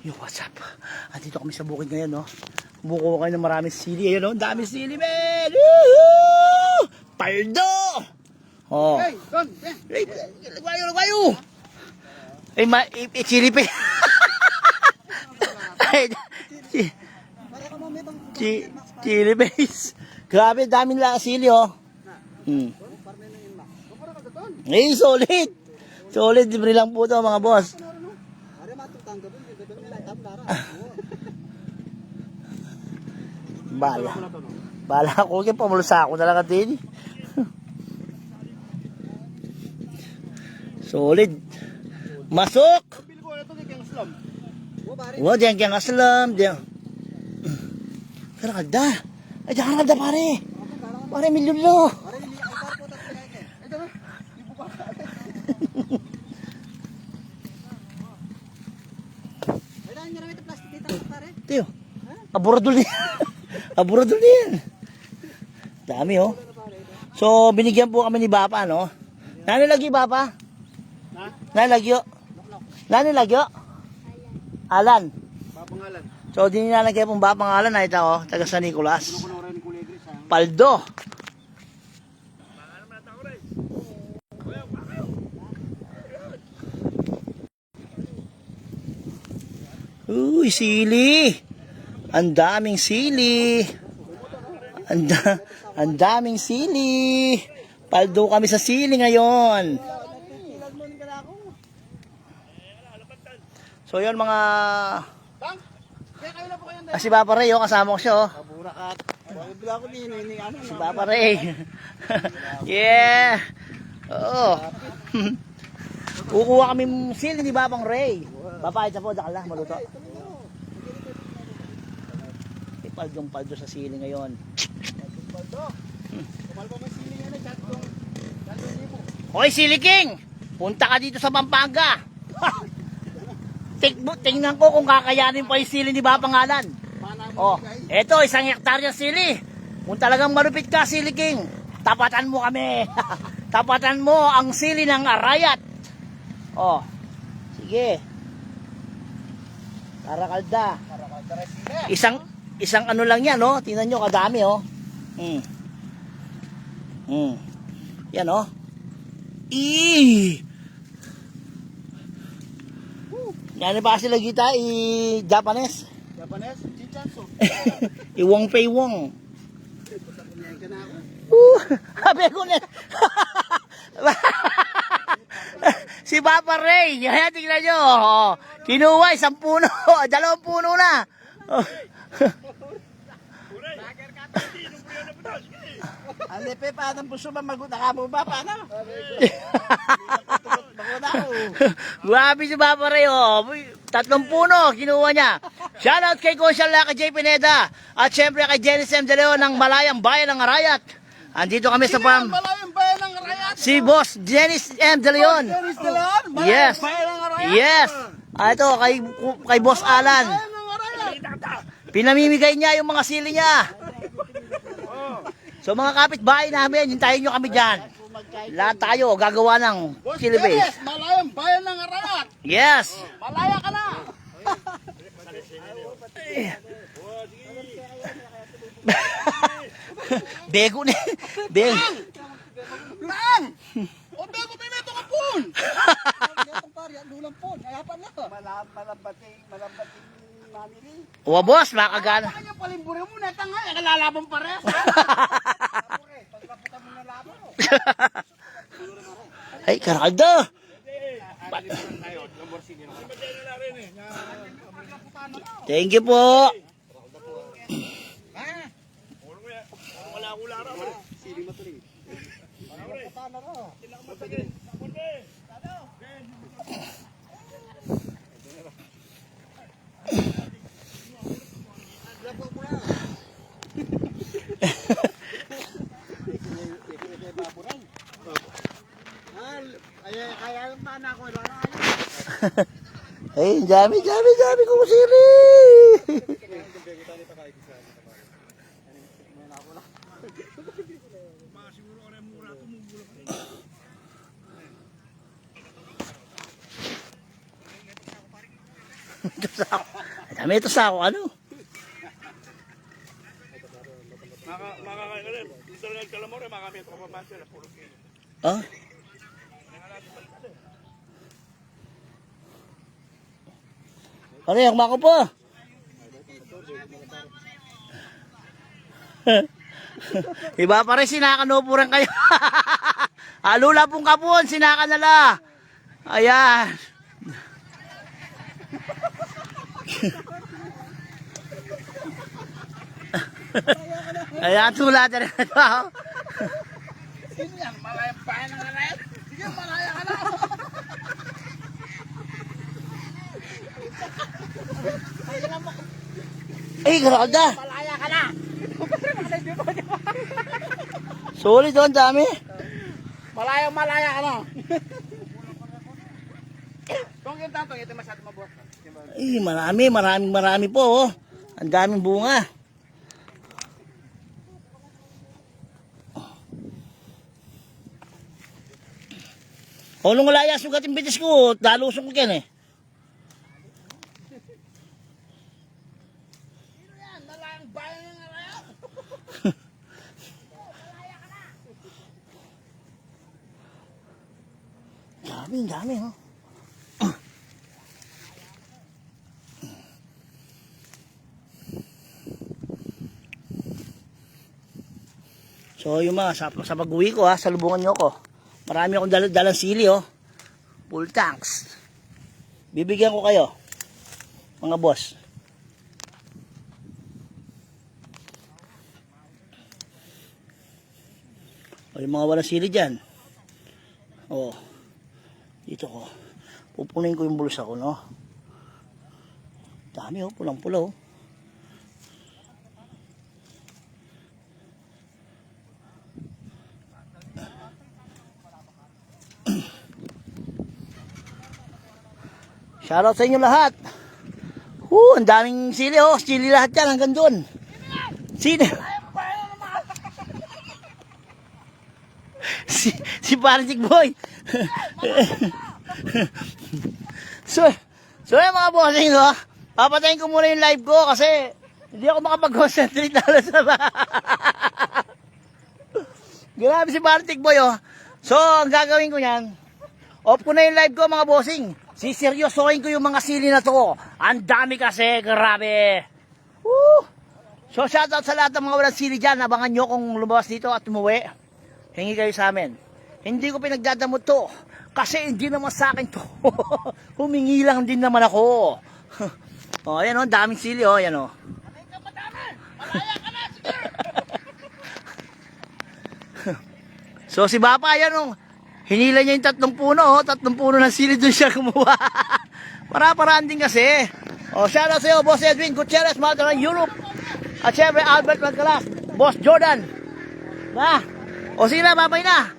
Yo, what's up? Andito kami sa bukid ngayon, no? Kumukuha kayo ng maraming sili. Ayun, no? Daming sili, men! Woohoo! Paldo! Oh. Hey, Don! Hey, lagwayo! Hey, chili pa. Chili base. Grabe, daming sili, oh. Hey, solid! Solid, libre lang po ito, mga boss. Bala ako kaya pamulusa ako na lang din. Solid. Masok. Wow, diyan kang aslam. Kalda. Ay, diyan kalda pare. Pare milyon lo. Tiyo. Aburadul niya. Aburadul niya. Dami, oh. So, binigyan po kami ni Bapa, no? Nanilagyo, Bapa? Nanilagyo? Nanilagyo? Alan. Papangalan. So, di nilalagay pong Bapangalan na ito, oh. Taga San Nicolas. Paldo. Uy, sili. Ang daming sili. Ang daming sili. Paldo kami sa sili ngayon. So yun mga si Papa Ray, oh, kasama ko siya, oh. Si Papa Ray. Yeah. Oo. Kukuha kami sili ni Babang Ray. Papayad sa po, dakala, maluto. Paldo sa sili ngayon. Hoy, Sili King! Punta ka dito sa Pampanga. Tingnan ko kung kakayanin pa yung sili ni Bapangalan. Oh, eto, 1 hektarya sili. Kung talagang malupit ka, Sili King, tapatan mo kami. Tapatan mo ang sili ng Arayat. Oh, sige. Karakalda. Isang ano lang yan, oh. Tingnan nyo, kadami, oh. Yan, oh. Yan ba sila kita, Japanese? Japanese? Chichanso. Wong Fei Wong. Sabi ko na. Si Papa Ray. Yan, tingnan nyo. Oh. Kinuha, 1 puno. 2 puno na. Oh. Alepe, paano puso ba maguta mo ba? Paano? Grabe si Papa Ray, oh. 3 puno, kinuha niya. Shoutout kay Consyal Laka J. Pineda. At syempre kay Dennis M. De Leon ng Malayang Bayan ng Arayat. Andito kami sa Malayang Bayan ng Arayat. Si Boss Dennis M. De Leon. Dennis De Leon? Yes. Bayan ng Arayat. Yes. Ito, kay Boss Alan. Pinamimigay niya yung mga sili niya. So mga kapitbahay namin, hintayin nyo kami dyan. Lahat tayo gagawa ng chili base. Malayang Bayan ng Arayat. Yes. Malaya ka na. Bego na. Bego. Lang! O bego pimeto ka pun! Itong pari, dulang pun. Ayapan na. Malambating mamili. O boss, makagana. Kanya palimbure mo na tanga, kalalaban pares. Pagkaputan mo na labo. Ay, Karaldo. Thank you po. Kaya yung pana ko, Ay, dami ko sili. Ito sako. Ang dami ito sako, ano? Makakain ka rin. Dito na nagkalamore, makamit ko pa ba sila. Puro kilo. Ah? Pare, ako po. Iba pa rin, sinakanupuran kayo. Alula pong kapon, sinaka nala. Ayan. Ayan, tula na rin ito. Sino yan? Malayang bayan ng alayan? Sige, malaya ka na. Ay, karada. Malaya ka na. Solid doon, dami. Malaya ka na. Kung yung tatong, ito masyado mabuhat. Ay, marami po. Oh. Ang daming bunga. O, nung wala yung sugat yung bitis ko, dalusong ko yan eh. Sino yan? Malayang bayan ng alayan? Dami, oh. So yung mga sa pag-uwi ko ha, salubungan nyo ko. Marami akong dalang sili oh. Full tanks. Bibigyan ko kayo. Mga boss. O yung mga walang sili dyan. Oh. Dito ko. Pupunin ko yung bulsa ko no. Dami oh, pulang-pula oh. Shoutout sa inyo lahat. Ang daming sili oh. Sili lahat yan hanggang doon. Sili. si Parajik Boy. so yung mga bossing oh. Papatayin ko muna yung live ko kasi hindi ako makapag-concentrate na sa Grabe si Parajik Boy oh. So ang gagawin ko yan, off ko na yung live ko mga bossing. Siseryosohin ko yung mga sili na to. Ang dami kasi, grabe. Woo! So shoutout sa lahat ng mga walang sili dyan. Abangan nyo kung lumabas dito at umuwi. Hingi kayo sa amin. Hindi ko pinagdadamot to. Kasi hindi naman sa akin to. Humingi lang din naman ako. O, ayan o, daming sili o, ayan o. Malaya ka na, sige. So si Bapa, ayan o. Hinila niya yung 3 puno, oh. 3 puno ng sili doon siya kumuha. Para-paraan din kasi. O, shoutout sa iyo, Boss Edwin Gutierrez, Mother ng Europe. At syempre, Albert Magcalas, Boss Jordan. Na? O, sige na, babay na.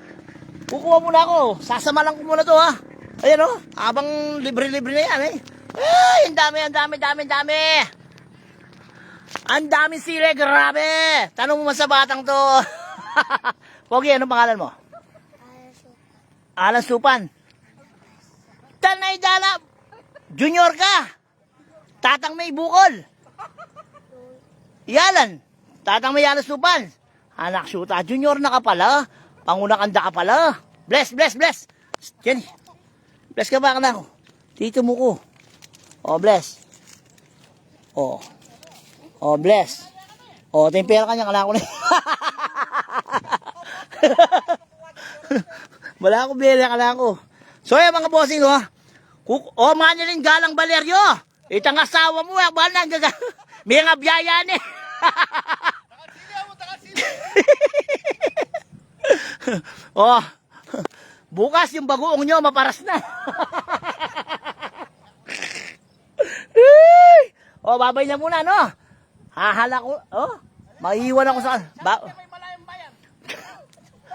Kukuha muna ako. Sasama lang ko muna to, ha. Ayan, oh. Habang libre-libre na yan, eh. Ay, ang dami. Ang daming sili, grabe. Tanong mo man sa batang to. Pogi, anong pangalan mo? Alan Supan. Tanay Dala. Junior ka. Tatang May Bukol. Yalan. Tatang May Alan Supan. Anak syuta. Junior na ka pala. Panguna kanda ka pala. Bless. Jenny. Bless ka ba ka na? Tito mo ko. Oh, bless. Oh, bless. Oh, tempera ka niya. Kala ko na. Wala ako, bela ka lang ako. So, yung mga bossing, Manilin Galang Valerio. Itang asawa mo, bahal na, may nga biyaya ni. Bukas yung bagoong nyo, maparas na. Babay na muna, no? Hahala ko, maiiwan ako sa...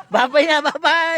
Babay na, babay.